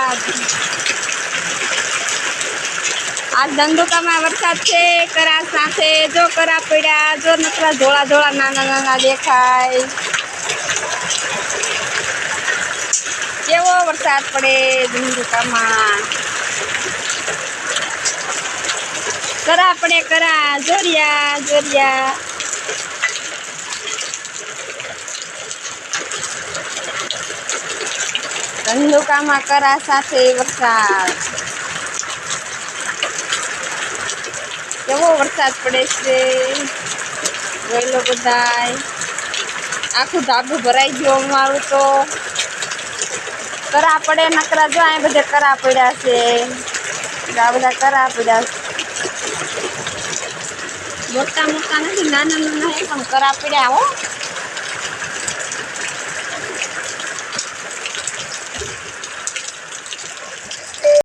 વરસાદ આજ ધંધુકામાં વરસાદ છે કરા સાથે જો કરા પડ્યા જો નકરા ધોળા ધોળા નાના નાના દેખાય કેવો વરસાદ પડે ધંધુકામાં કરા પડે કરા જોરિયા જોરિયા ધંધુકામાં કરા સાથે વરસાદ કેવો વરસાદ પડે છે જોઈ લો બધાય આખું ધાબું ભરાઈ ગયું અમારું તો કરા પડે નકરા જો આ બધે કરા પડ્યા છે આ બધા કરા પડ્યા છે મોટા મોટા નથી નાના નાના પણ કરા પડ્યા હો